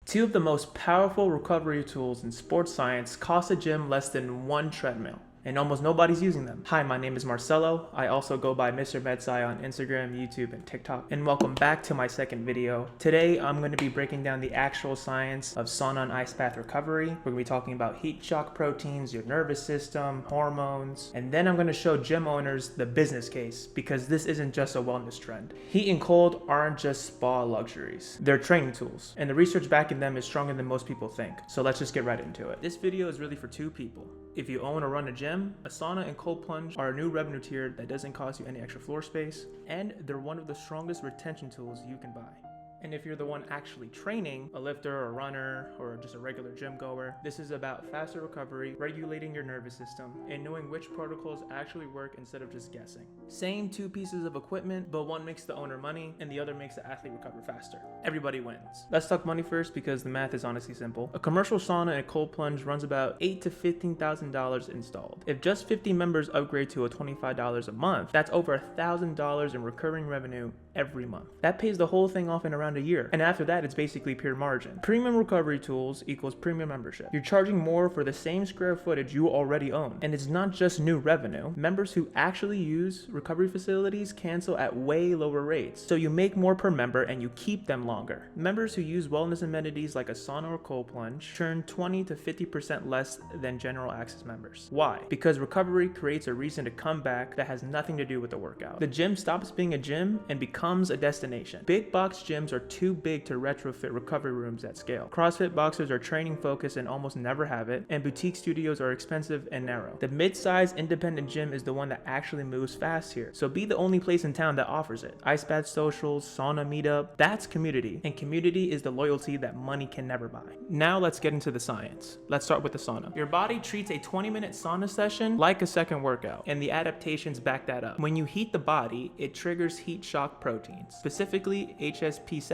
Two of the most powerful recovery tools in sports science cost a gym less than one treadmill, and almost nobody's using them. Hi, my name is Marcelo. I also go by Mr. MedSci on Instagram, YouTube, and TikTok. And welcome back to my second video. Today, I'm going to be breaking down the actual science of sauna and ice bath recovery. We're going to be talking about heat shock proteins, your nervous system, hormones, and then I'm going to show gym owners the business case, because this isn't just a wellness trend. Heat and cold aren't just spa luxuries. They're training tools, and the research backing them is stronger than most people think. So let's just get right into it. This video is really for two people. If you own or run a gym, a sauna and cold plunge are a new revenue tier that doesn't cost you any extra floor space, and they're one of the strongest retention tools you can buy. And if you're the one actually training, a lifter or a runner or just a regular gym goer, this is about faster recovery, regulating your nervous system, and knowing which protocols actually work instead of just guessing. Same two pieces of equipment, but one makes the owner money and the other makes the athlete recover faster. Everybody wins. Let's talk money first, because the math is honestly simple. A commercial sauna and cold plunge runs about $8,000 to $15,000 installed. If just 50 members upgrade to a $25 a month, that's over $1,000 in recurring revenue every month. That pays the whole thing off in around a year, and after that it's basically pure margin. Premium recovery tools equals premium membership. You're charging more for the same square footage you already own, and it's not just new revenue. Members who actually use recovery facilities cancel at way lower rates, so you make more per member and you keep them longer. Members who use wellness amenities like a sauna or cold plunge churn 20 to 50% less than general access members. Why? Because recovery creates a reason to come back that has nothing to do with the workout. The gym stops being a gym and becomes a destination. Big box gyms are too big to retrofit recovery rooms at scale. CrossFit boxers are training focused and almost never have it, and boutique studios are expensive and narrow. The mid-sized independent gym is the one that actually moves fast here, so be the only place in town that offers it. Ice bath socials, sauna meetup, that's community, and community is the loyalty that money can never buy. Now let's get into the science. Let's start with the sauna. Your body treats a 20-minute sauna session like a second workout, and the adaptations back that up. When you heat the body, it triggers heat shock proteins, specifically HSP70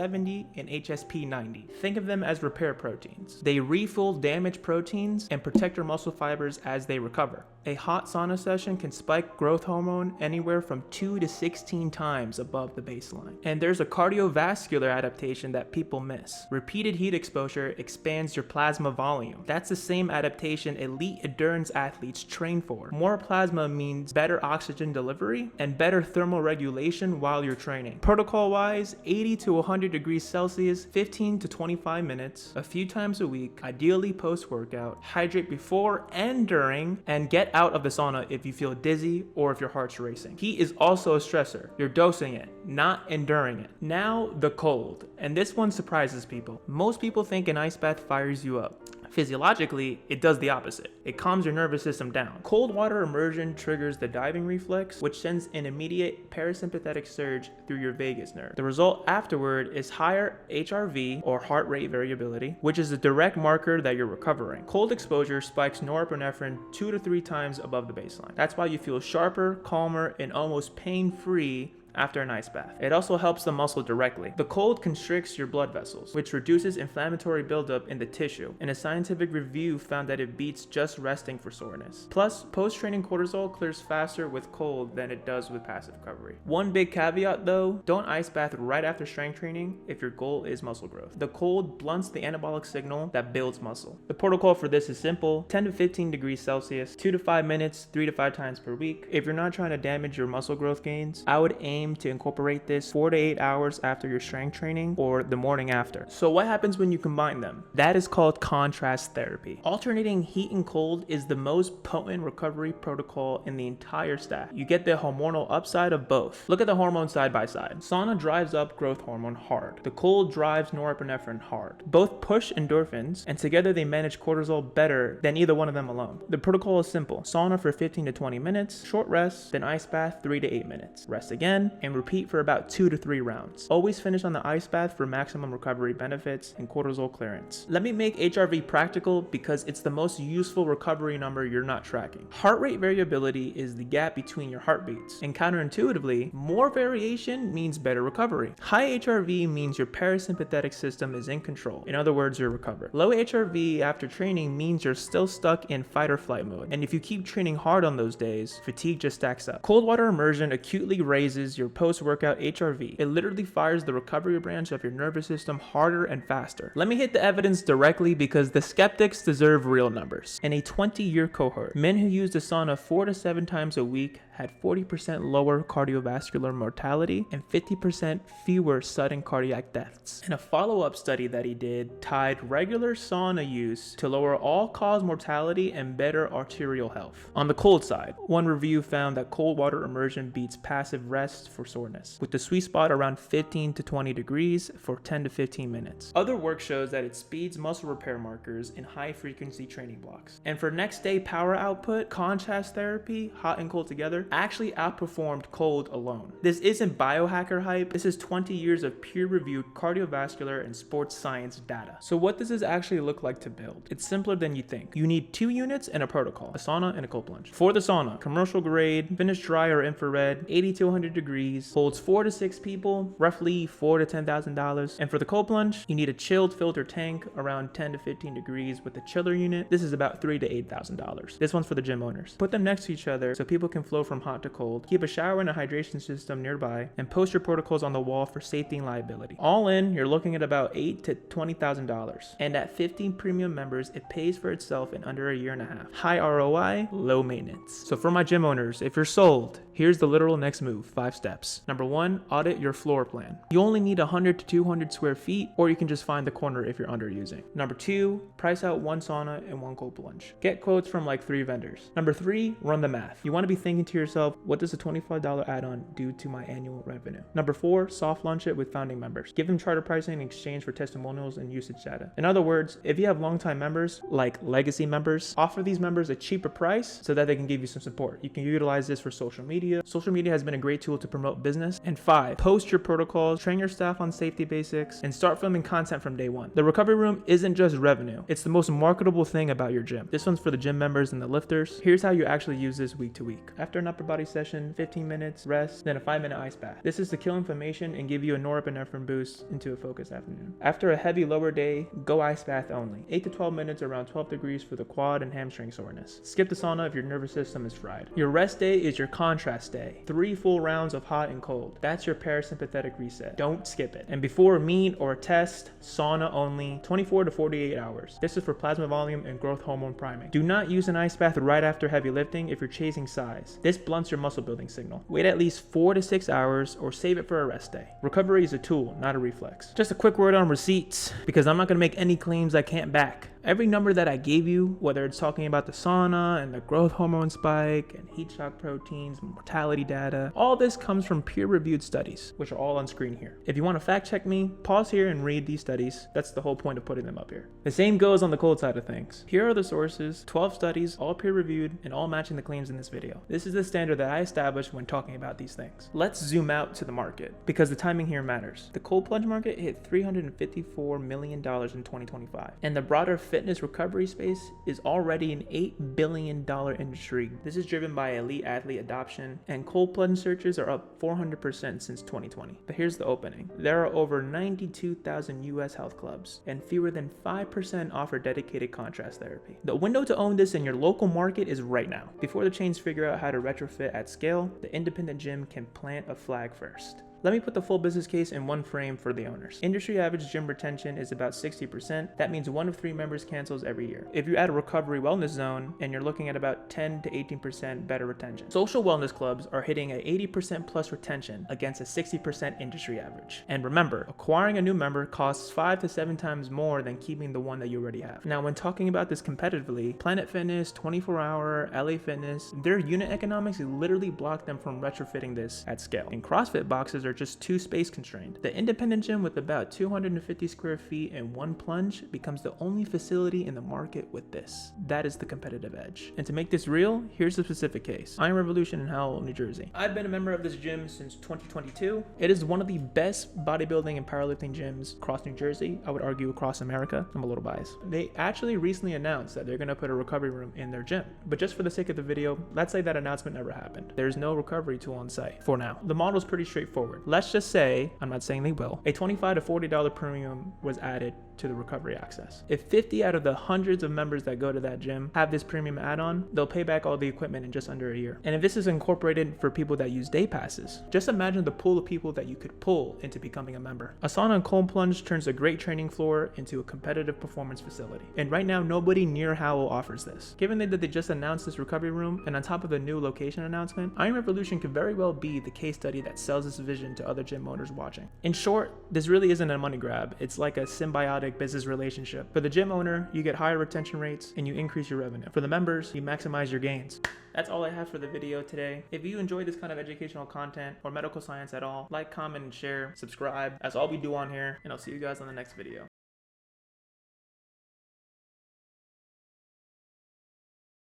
and HSP90. Think of them as repair proteins. They refill damaged proteins and protect your muscle fibers as they recover. A hot sauna session can spike growth hormone anywhere from 2 to 16 times above the baseline. And there's a cardiovascular adaptation that people miss. Repeated heat exposure expands your plasma volume. That's the same adaptation elite endurance athletes train for. More plasma means better oxygen delivery and better thermal regulation while you're training. Protocol-wise, 80 to 100 degrees Celsius, 15 to 25 minutes, a few times a week, ideally post-workout. Hydrate before and during, and get out of the sauna if you feel dizzy or if your heart's racing. Heat is also a stressor. You're dosing it, not enduring it. Now, the cold. And this one surprises people. Most people think an ice bath fires you up. Physiologically, it does the opposite. It calms your nervous system down. Cold water immersion triggers the diving reflex, which sends an immediate parasympathetic surge through your vagus nerve. The result afterward is higher HRV, or heart rate variability, which is a direct marker that you're recovering. Cold exposure spikes norepinephrine 2 to 3 times above the baseline. That's why you feel sharper, calmer, and almost pain-free after an ice bath. It also helps the muscle directly. The cold constricts your blood vessels, which reduces inflammatory buildup in the tissue, and a scientific review found that it beats just resting for soreness. Plus, post-training cortisol clears faster with cold than it does with passive recovery. One big caveat though, don't ice bath right after strength training if your goal is muscle growth. The cold blunts the anabolic signal that builds muscle. The protocol for this is simple: 10 to 15 degrees Celsius, 2 to 5 minutes, 3 to 5 times per week. If you're not trying to damage your muscle growth gains, I would aim to incorporate this 4 to 8 hours after your strength training or the morning after. So what happens when you combine them? That is called contrast therapy. Alternating heat and cold is the most potent recovery protocol in the entire stack. You get the hormonal upside of both. Look at the hormones side by side. Sauna drives up growth hormone hard. The cold drives norepinephrine hard. Both push endorphins, and together they manage cortisol better than either one of them alone. The protocol is simple: sauna for 15 to 20 minutes, short rest, then ice bath 3 to 8 minutes. Rest again, and repeat for about 2 to 3 rounds. Always finish on the ice bath for maximum recovery benefits and cortisol clearance. Let me make HRV practical, because it's the most useful recovery number you're not tracking. Heart rate variability is the gap between your heartbeats, and counterintuitively, more variation means better recovery. High HRV means your parasympathetic system is in control. In other words, you're recovered. Low HRV after training means you're still stuck in fight or flight mode, and if you keep training hard on those days, fatigue just stacks up. Cold water immersion acutely raises your your post-workout HRV. It literally fires the recovery branch of your nervous system harder and faster. Let me hit the evidence directly because the skeptics deserve real numbers. In a 20-year cohort, men who used the sauna 4 to 7 times a week had 40% lower cardiovascular mortality and 50% fewer sudden cardiac deaths. In a follow-up study that he did, tied regular sauna use to lower all-cause mortality and better arterial health. On the cold side, one review found that cold water immersion beats passive rest for soreness, with the sweet spot around 15 to 20 degrees for 10 to 15 minutes. Other work shows that it speeds muscle repair markers in high-frequency training blocks. And for next-day power output, contrast therapy, hot and cold together, actually outperformed cold alone. This isn't biohacker hype, this is 20 years of peer-reviewed cardiovascular and sports science data. So what does this actually look like to build? It's simpler than you think. You need 2 units and a protocol, a sauna and a cold plunge. For the sauna, commercial grade, finished dry or infrared, 80 to 100 degrees, holds 4 to 6 people, roughly $4,000 to $10,000. And for the cold plunge, you need a chilled filter tank around 10 to 15 degrees with a chiller unit. This is about $3,000 to $8,000. This one's for the gym owners. Put them next to each other so people can flow from hot to cold. Keep a shower and a hydration system nearby, and post your protocols on the wall for safety and liability. All in, you're looking at about $8,000 to $20,000. And at 15 premium members, it pays for itself in under a year and a half. High ROI, low maintenance. So for my gym owners, if you're sold, here's the literal next move, 5 steps. Number 1, audit your floor plan. You only need 100 to 200 square feet, or you can just find the corner if you're underusing. Number 2, price out 1 sauna and 1 cold plunge. Get quotes from like 3 vendors. Number 3, run the math. You want to be thinking to yourself, what does a $25 add-on do to my annual revenue? Number 4, soft launch it with founding members. Give them charter pricing in exchange for testimonials and usage data. In other words, if you have longtime members, like legacy members, offer these members a cheaper price so that they can give you some support. You can utilize this for social media. Social media has been a great tool to promote business. And 5, post your protocols, train your staff on safety basics, and start filming content from day one. The recovery room isn't just revenue. It's the most marketable thing about your gym. This one's for the gym members and the lifters. Here's how you actually use this week to week. After an upper body session, 15 minutes, rest, then a 5-minute ice bath. This is to kill inflammation and give you a norepinephrine boost into a focused afternoon. After a heavy lower day, go ice bath only. 8 to 12 minutes around 12 degrees for the quad and hamstring soreness. Skip the sauna if your nervous system is fried. Your rest day is your contrast day. 3 full rounds of hot and cold. That's your parasympathetic reset. Don't skip it. And before a meet or a test, sauna only, 24 to 48 hours. This is for plasma volume and growth hormone priming. Do not use an ice bath right after heavy lifting if you're chasing size. This blunts your muscle building signal. Wait at least 4 to 6 hours or save it for a rest day. Recovery is a tool, not a reflex. Just a quick word on receipts, because I'm not going to make any claims I can't back. Every number that I gave you, whether it's talking about the sauna and the growth hormone spike and heat shock proteins, mortality data, all this comes from peer-reviewed studies, which are all on screen here. If you want to fact check me, pause here and read these studies. That's the whole point of putting them up here. The same goes on the cold side of things. Here are the sources, 12 studies, all peer-reviewed and all matching the claims in this video. This is the standard that I established when talking about these things. Let's zoom out to the market, because the timing here matters. The cold plunge market hit $354 million in 2025, and the broader fitness recovery space is already an $8 billion industry. This is driven by elite athlete adoption, and cold plunge searches are up 400% since 2020. But here's the opening. There are over 92,000 US health clubs, and fewer than 5% offer dedicated contrast therapy. The window to own this in your local market is right now. Before the chains figure out how to retrofit at scale, the independent gym can plant a flag first. Let me put the full business case in one frame for the owners. Industry average gym retention is about 60%. That means 1 of 3 members cancels every year. If you add a recovery wellness zone, and you're looking at about 10 to 18% better retention. Social wellness clubs are hitting a 80% plus retention against a 60% industry average. And remember, acquiring a new member costs 5 to 7 times more than keeping the one that you already have. Now, when talking about this competitively, Planet Fitness, 24 Hour, LA Fitness, their unit economics literally block them from retrofitting this at scale. And CrossFit boxes are just too space constrained. The independent gym with about 250 square feet and 1 plunge becomes the only facility in the market with this. That is the competitive edge. And to make this real, here's the specific case. Iron Revolution in Howell, New Jersey. I've been a member of this gym since 2022. It is one of the best bodybuilding and powerlifting gyms across New Jersey. I would argue across America. I'm a little biased. They actually recently announced that they're going to put a recovery room in their gym. But just for the sake of the video, let's say that announcement never happened. There's no recovery tool on site for now. The model is pretty straightforward. Let's just say, I'm not saying they will, a $25 to $40 premium was added to the recovery access. If 50 out of the hundreds of members that go to that gym have this premium add-on, they'll pay back all the equipment in just under a year. And if this is incorporated for people that use day passes, just imagine the pool of people that you could pull into becoming a member. A sauna and cold plunge turns a great training floor into a competitive performance facility. And right now, nobody near Howell offers this. Given that they just announced this recovery room, and on top of the new location announcement, Iron Revolution could very well be the case study that sells this vision to other gym owners watching. In short, this really isn't a money grab. It's like a symbiotic business relationship. For the gym owner, you get higher retention rates and you increase your revenue. For the members, you maximize your gains. That's all I have for the video today. If you enjoy this kind of educational content or medical science at all, like, comment, and share, subscribe. That's all we do on here, and I'll see you guys on the next video.